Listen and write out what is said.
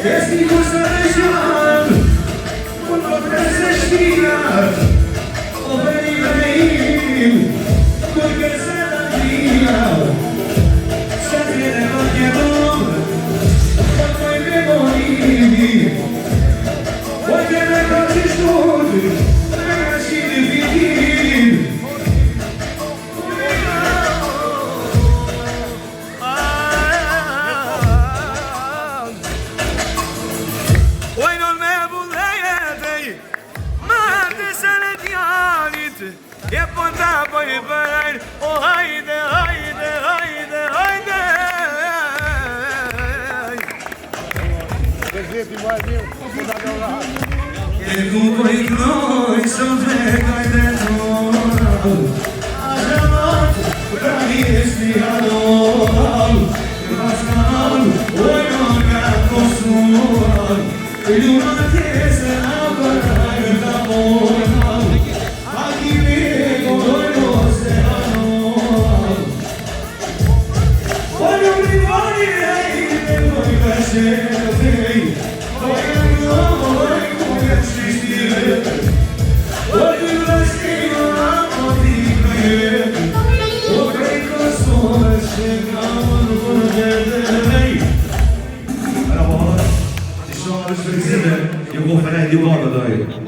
Esti cosa regional, quando prese stia, o veniva perché se la via, se viene ogni nome, quando i demoni, vuoi che le cose studi, ragazzi di figli. E ponta poi per oh haide haide haide haide E tu poi noi sempre caide no Ajamat bravi estiado Pascal oi non caposual E una chiesa a parlare d'amore Eu vou falar de bola, dói.